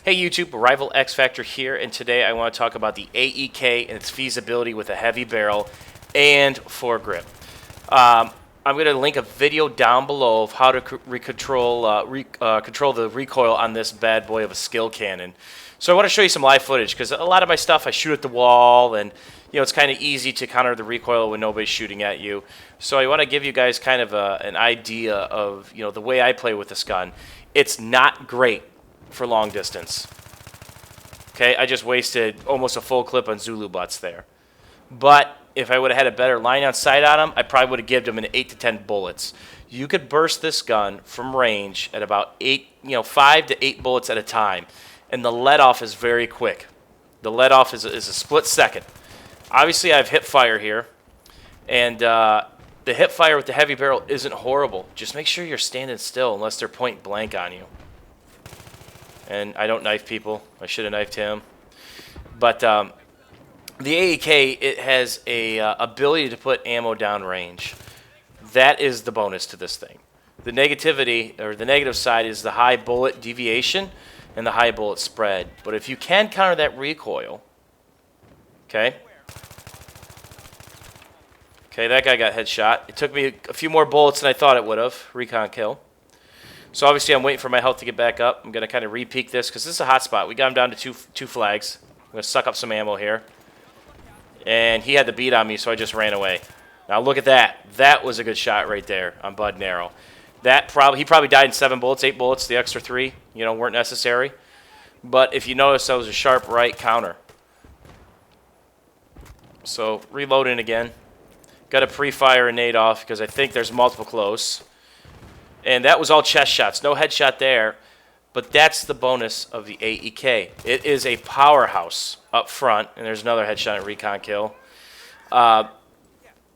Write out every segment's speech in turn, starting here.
Hey YouTube, Rival X Factor here, and today I want to talk about the AEK and its feasibility with a heavy barrel and foregrip. I'm going to link a video down below of how to control the recoil on this bad boy of a skill cannon. So I want to show you some live footage because a lot of my stuff I shoot at the wall, and it's kind of easy to counter the recoil when nobody's shooting at you. So I want to give you guys kind of an idea of the way I play with this gun. It's not great for long distance. Okay, I just wasted almost a full clip on Zulu butts there. But if I would have had a better line on sight on him, I probably would have given him an 8 to 10 bullets. You could burst this gun from range at about 5 to 8 bullets at a time, and the let off is very quick. The let off is a split second. Obviously, I have hip fire here, and the hip fire with the heavy barrel isn't horrible. Just make sure you're standing still unless they're point blank on you. And I don't knife people. I should have knifed him. But the AEK, it has a ability to put ammo down range. That is the bonus to this thing. The negativity, or the negative side, is the high bullet deviation and the high bullet spread. But if you can counter that recoil, okay, that guy got headshot. It took me a few more bullets than I thought it would have. Recon kill. So obviously I'm waiting for my health to get back up. I'm going to kind of re-peek this because this is a hot spot. We got him down to two flags. I'm going to suck up some ammo here. And he had the beat on me, so I just ran away. Now look at that. That was a good shot right there on Bud Narrow. He probably died in 7 bullets, 8 bullets. The extra 3, weren't necessary. But if you notice, that was a sharp right counter. So reloading again. Got to pre-fire a nade off because I think there's multiple close. And that was all chest shots. No headshot there. But that's the bonus of the AEK. It is a powerhouse up front. And there's another headshot and recon kill.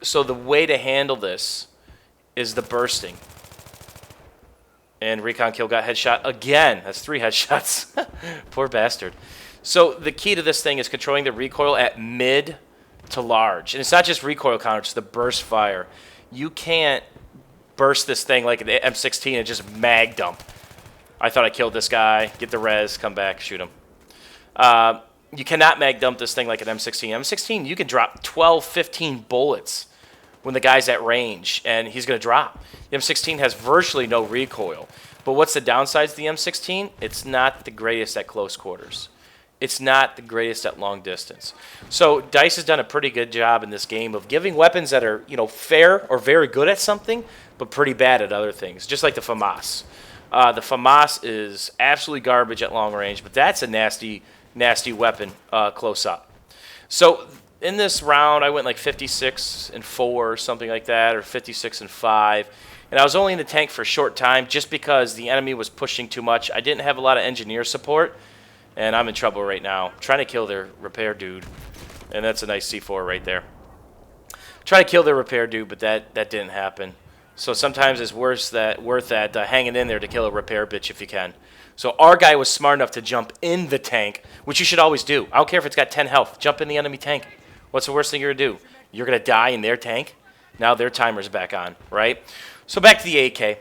So the way to handle this is the bursting. And recon kill got headshot again. That's 3 headshots. Poor bastard. So the key to this thing is controlling the recoil at mid to large. And it's not just recoil counter, it's the burst fire. You can't burst this thing like an M16 and just mag dump. I thought I killed this guy, get the res, come back, shoot him. You cannot mag dump this thing like an M16. M16, you can drop 12, 15 bullets when the guy's at range, and he's going to drop. The M16 has virtually no recoil. But what's the downsides of the M16? It's not the greatest at close quarters. It's not the greatest at long distance. So DICE has done a pretty good job in this game of giving weapons that are, fair or very good at something, but pretty bad at other things, just like the FAMAS. The FAMAS is absolutely garbage at long range, but that's a nasty, nasty weapon close up. So in this round, I went like 56-4 or something like that, or 56-5. And I was only in the tank for a short time just because the enemy was pushing too much. I didn't have a lot of engineer support. And I'm in trouble right now. Trying to kill their repair dude. And that's a nice C4 right there. Trying to kill their repair dude, but that didn't happen. So sometimes it's worth that hanging in there to kill a repair bitch if you can. So our guy was smart enough to jump in the tank, which you should always do. I don't care if it's got 10 health. Jump in the enemy tank. What's the worst thing you're going to do? You're going to die in their tank? Now their timer's back on, right? So back to the AK.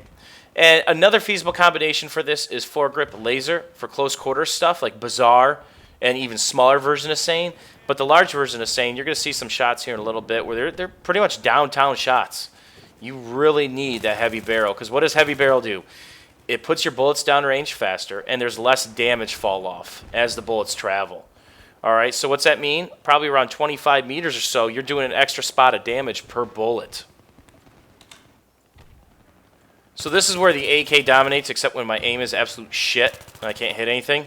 And another feasible combination for this is foregrip laser for close quarters stuff like Bazaar and even smaller version of Seine. But the large version of Seine, you're going to see some shots here in a little bit where they're pretty much downtown shots. You really need that heavy barrel because what does heavy barrel do? It puts your bullets down range faster and there's less damage fall off as the bullets travel. All right, so what's that mean? Probably around 25 meters or so, you're doing an extra spot of damage per bullet. So this is where the AK dominates, except when my aim is absolute shit and I can't hit anything,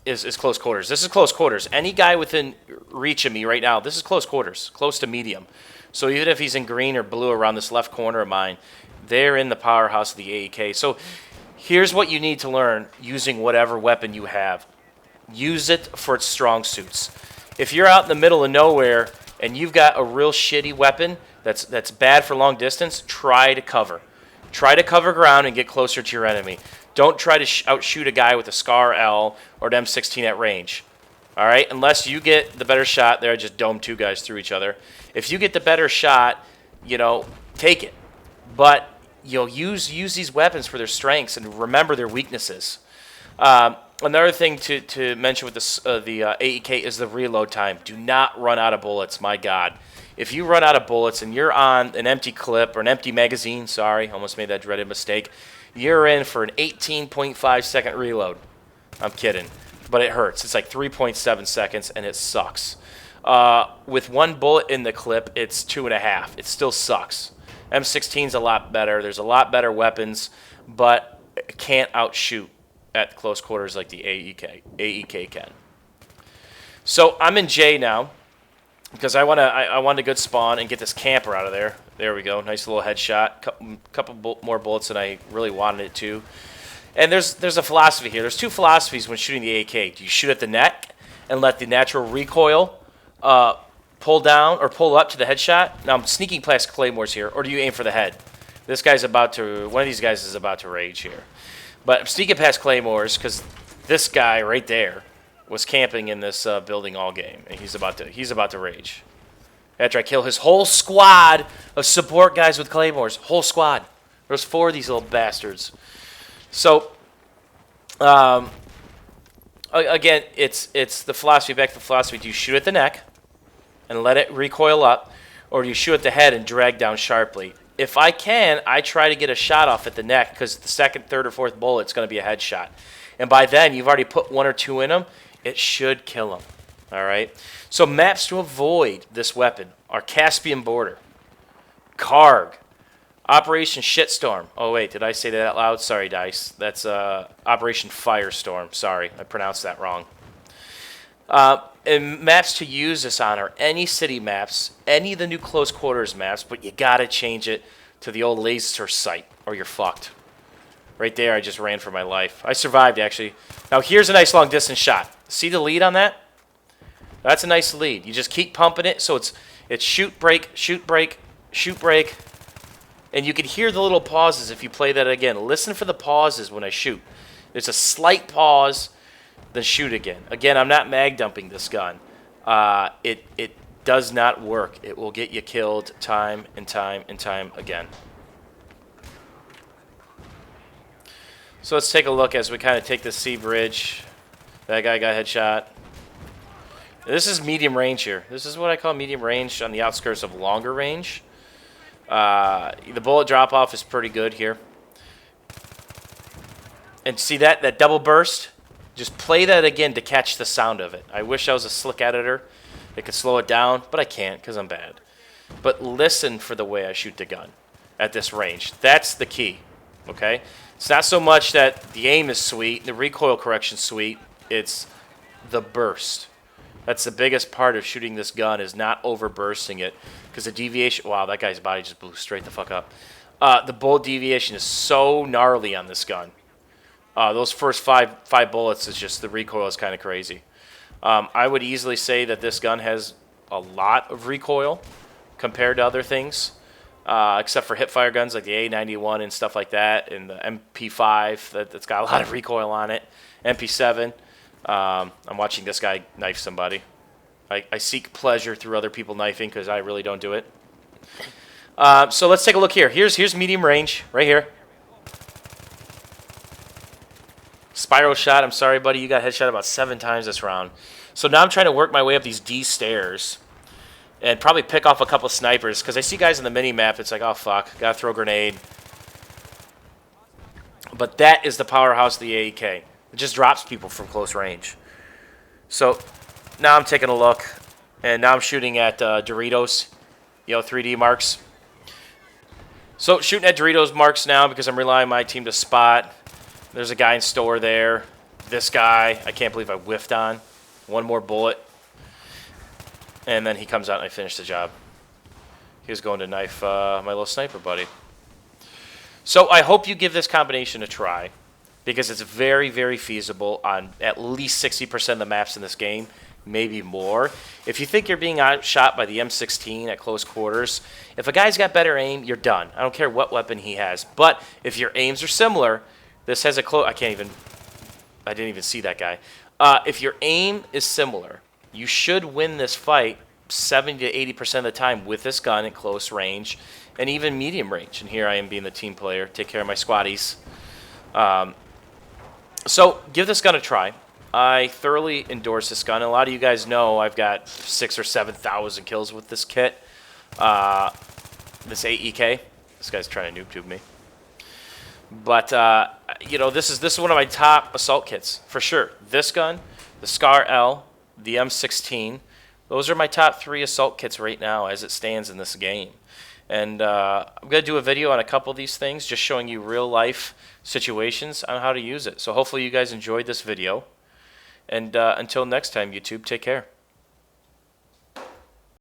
is close quarters. This is close quarters. Any guy within reach of me right now, this is close quarters, close to medium. So even if he's in green or blue around this left corner of mine, they're in the powerhouse of the AEK. So here's what you need to learn using whatever weapon you have. Use it for its strong suits. If you're out in the middle of nowhere and you've got a real shitty weapon that's bad for long distance, try to cover. Try to cover ground and get closer to your enemy. Don't try to outshoot a guy with a SCAR L or an M16 at range. All right? Unless you get the better shot. There, I just domed 2 guys through each other. If you get the better shot, take it. But use these weapons for their strengths and remember their weaknesses. Another thing to mention with this, the AEK is the reload time. Do not run out of bullets, my God. If you run out of bullets and you're on an empty clip or an empty magazine, sorry, almost made that dreaded mistake, you're in for an 18.5-second reload. I'm kidding, but it hurts. It's like 3.7 seconds, and it sucks. With one bullet in the clip, it's 2.5. It still sucks. M16's a lot better. There's a lot better weapons, but it can't outshoot at close quarters like the AEK can. So I'm in J now because I want a good spawn and get this camper out of there. There we go. Nice little headshot. Couple more bullets than I really wanted it to. And there's a philosophy here. There's two philosophies when shooting the AK. Do you shoot at the neck and let the natural recoil pull down or pull up to the headshot? Now I'm sneaking past claymores here. Or do you aim for the head? This guy's about to... One of these guys is about to rage here. But I'm sneaking past claymores because this guy right there was camping in this building all game, and he's about to rage. After I kill his whole squad of support guys with claymores, whole squad. There's 4 of these little bastards. So, again, it's the philosophy. Back to the philosophy: do you shoot at the neck and let it recoil up, or do you shoot at the head and drag down sharply? If I can, I try to get a shot off at the neck because the second, third, or fourth bullet's going to be a headshot. And by then, you've already put 1 or 2 in them. It should kill them. All right? So maps to avoid this weapon are Caspian Border, Karg, Operation Shitstorm. Oh, wait, did I say that out loud? Sorry, Dice. That's Operation Firestorm. Sorry, I pronounced that wrong. And maps to use this on are any city maps, any of the new close quarters maps, but you got to change it to the old laser sight or you're fucked. Right there, I just ran for my life. I survived, actually. Now, here's a nice long distance shot. See the lead on that? That's a nice lead. You just keep pumping it, so it's shoot, break, shoot, break, shoot, break. And you can hear the little pauses if you play that again. Listen for the pauses when I shoot. There's a slight pause, then shoot again. Again, I'm not mag dumping this gun. It does not work. It will get you killed time and time and time again. So let's take a look as we kind of take this C bridge. That guy got headshot. This is medium range here. This is what I call medium range on the outskirts of longer range. The bullet drop off is pretty good here. And see that double burst? Just play that again to catch the sound of it. I wish I was a slick editor that could slow it down, but I can't because I'm bad. But listen for the way I shoot the gun at this range. That's the key, okay? It's not so much that the aim is sweet, the recoil correction's sweet, it's the burst. That's the biggest part of shooting this gun is not overbursting it because the deviation, wow, that guy's body just blew straight the fuck up. The bullet deviation is so gnarly on this gun. Those first five bullets is just, the recoil is kind of crazy. I would easily say that this gun has a lot of recoil compared to other things, except for hipfire guns like the A91 and stuff like that, and the MP5 that's got a lot of recoil on it, MP7. I'm watching this guy knife somebody. I seek pleasure through other people knifing because I really don't do it. So let's take a look here. Here's medium range right here. Spiral shot. I'm sorry, buddy. You got headshot about 7 times this round. So now I'm trying to work my way up these D stairs and probably pick off a couple snipers because I see guys in the mini map. It's like, oh fuck, gotta throw a grenade. But that is the powerhouse of the AEK. It just drops people from close range. So now I'm taking a look, and now I'm shooting at Doritos, 3D marks. So shooting at Doritos marks now because I'm relying on my team to spot. There's a guy in store there. This guy, I can't believe I whiffed on. One more bullet. And then he comes out and I finish the job. He was going to knife my little sniper buddy. So I hope you give this combination a try because it's very, very feasible on at least 60% of the maps in this game, maybe more. If you think you're being outshot by the M16 at close quarters, if a guy's got better aim, you're done. I don't care what weapon he has. But if your aims are similar, this has a close... I didn't even see that guy. If your aim is similar, you should win this fight 70 to 80% of the time with this gun at close range and even medium range. And here I am being the team player. Take care of my squaddies. So give this gun a try. I thoroughly endorse this gun. A lot of you guys know I've got 6,000 or 7,000 kills with this kit. This AEK. This guy's trying to noob tube me. But you know, this is one of my top assault kits for sure. This gun, the Scar L, the M16. Those are my top 3 assault kits right now as it stands in this game. And I'm going to do a video on a couple of these things, just showing you real life situations on how to use it. So hopefully you guys enjoyed this video. And until next time, YouTube, take care.